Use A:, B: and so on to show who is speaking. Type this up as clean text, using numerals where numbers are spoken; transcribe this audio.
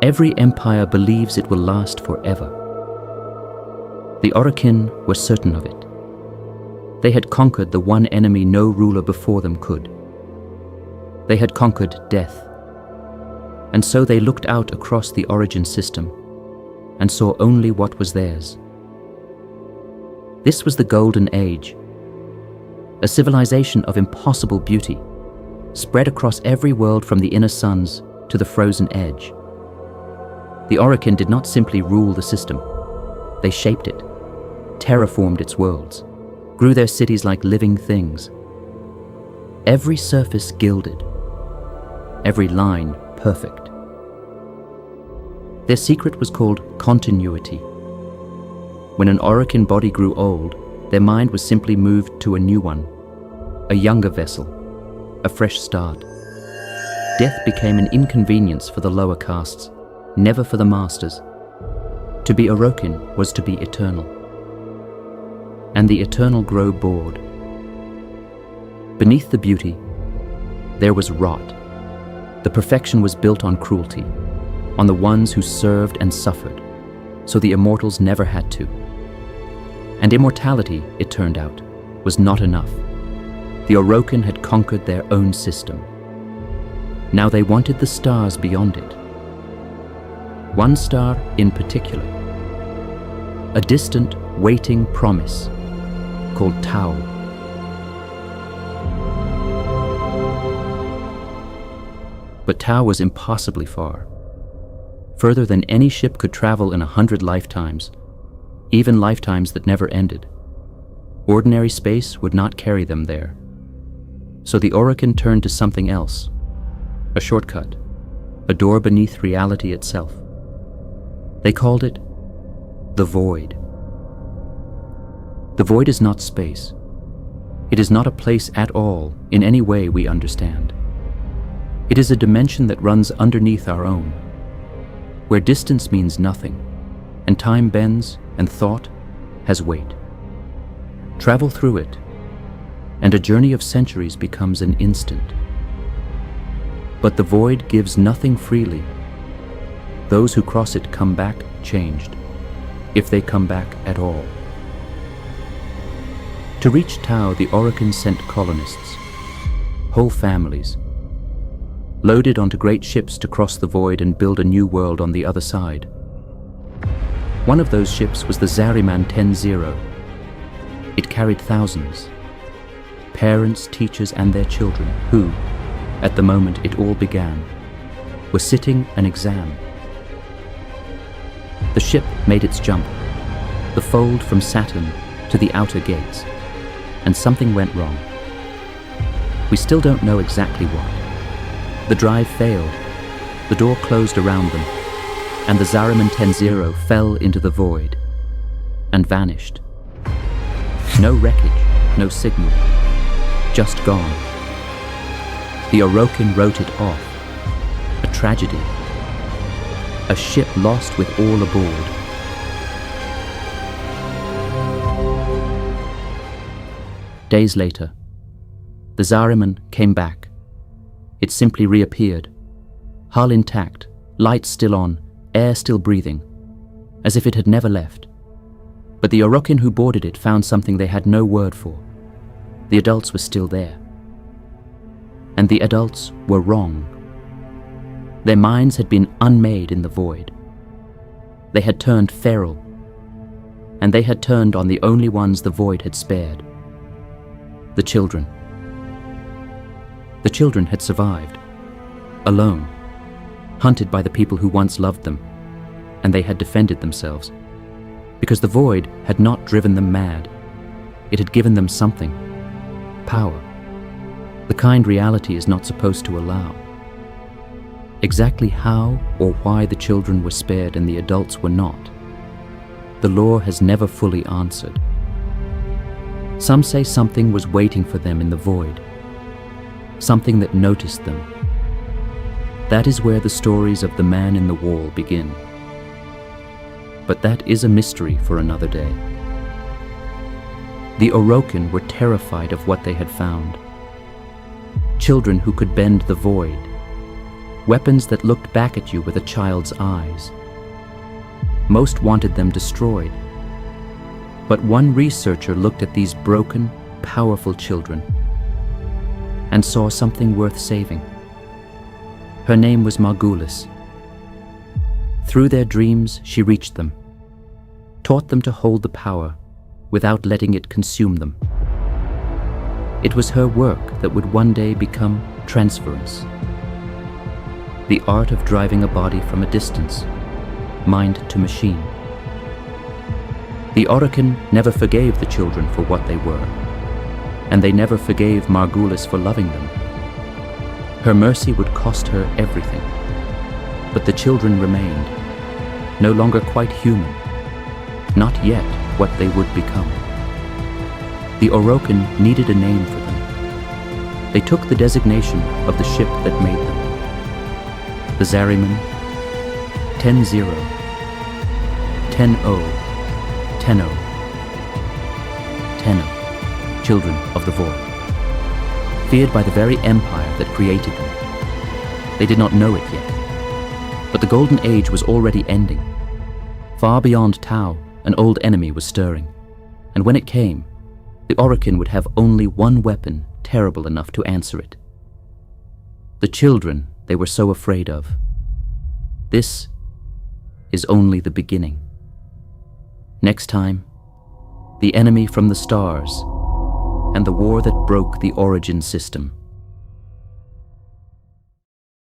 A: Every empire believes it will last forever. The Orokin were certain of it. They had conquered the one enemy no ruler before them could. They had conquered death. And so they looked out across the origin system and saw only what was theirs. This was the Golden Age, a civilization of impossible beauty, spread across every world from the inner suns to the frozen edge. The Orokin did not simply rule the system. They shaped it, terraformed its worlds, grew their cities like living things. Every surface gilded, every line perfect. Their secret was called continuity. When an Orokin body grew old, their mind was simply moved to a new one, a younger vessel, a fresh start. Death became an inconvenience for the lower castes, never for the masters. To be Orokin was to be eternal. And the eternal grow bored. Beneath the beauty, there was rot. The perfection was built on cruelty, on the ones who served and suffered, so the immortals never had to. And immortality, it turned out, was not enough. The Orokin had conquered their own system. Now they wanted the stars beyond it. One star in particular, a distant, waiting promise called Tau. But Tau was impossibly far, further than any ship could travel in 100 lifetimes, even lifetimes that never ended. Ordinary space would not carry them there. So the Orokin turned to something else, a shortcut, a door beneath reality itself. They called it the Void. The Void is not space. It is not a place at all in any way we understand. It is a dimension that runs underneath our own, where distance means nothing, and time bends and thought has weight. Travel through it, and a journey of centuries becomes an instant. But the Void gives nothing freely. Those who cross it come back changed, if they come back at all. To reach Tau, the Orokin sent colonists, whole families, loaded onto great ships to cross the Void and build a new world on the other side. One of those ships was the Zariman Ten Zero. It carried thousands, parents, teachers, and their children, who, at the moment it all began, were sitting an exam. The ship made its jump, the fold from Saturn to the outer gates, and something went wrong. We still don't know exactly what. The drive failed, the door closed around them, and the Zariman Ten Zero fell into the Void and vanished. No wreckage, no signal, just gone. The Orokin wrote it off. A tragedy. A ship lost with all aboard. Days later, the Zariman came back. It simply reappeared, hull intact, lights still on, air still breathing, as if it had never left. But the Orokin who boarded it found something they had no word for. The adults were still there. And the adults were wrong. Their minds had been unmade in the Void. They had turned feral, and they had turned on the only ones the Void had spared. The children. The children had survived, alone, hunted by the people who once loved them, and they had defended themselves, because the Void had not driven them mad. It had given them something, power, the kind reality is not supposed to allow. Exactly how or why the children were spared and the adults were not, the lore has never fully answered. Some say something was waiting for them in the Void, something that noticed them. That is where the stories of the man in the wall begin. But that is a mystery for another day. The Orokin were terrified of what they had found. Children who could bend the Void. weapons that looked back at you with a child's eyes. Most wanted them destroyed. But one researcher looked at these broken, powerful children and saw something worth saving. Her name was Margulis. Through their dreams, she reached them, taught them to hold the power without letting it consume them. It was her work that would one day become transference. The art of driving a body from a distance, mind to machine. The Orokin never forgave the children for what they were, and they never forgave Margulis for loving them. Her mercy would cost her everything, but the children remained, no longer quite human, not yet what they would become. The Orokin needed a name for them. They took the designation of the ship that made them. The Zariman Ten Zero, Tenno, Tenno, Tenno, children of the Void, feared by the very empire that created them. They did not know it yet, but the Golden Age was already ending. Far beyond Tau, an old enemy was stirring, and when it came, the Orokin would have only one weapon terrible enough to answer it. The children they were so afraid of. This is only the beginning. Next time, the enemy from the stars and the war that broke the origin system.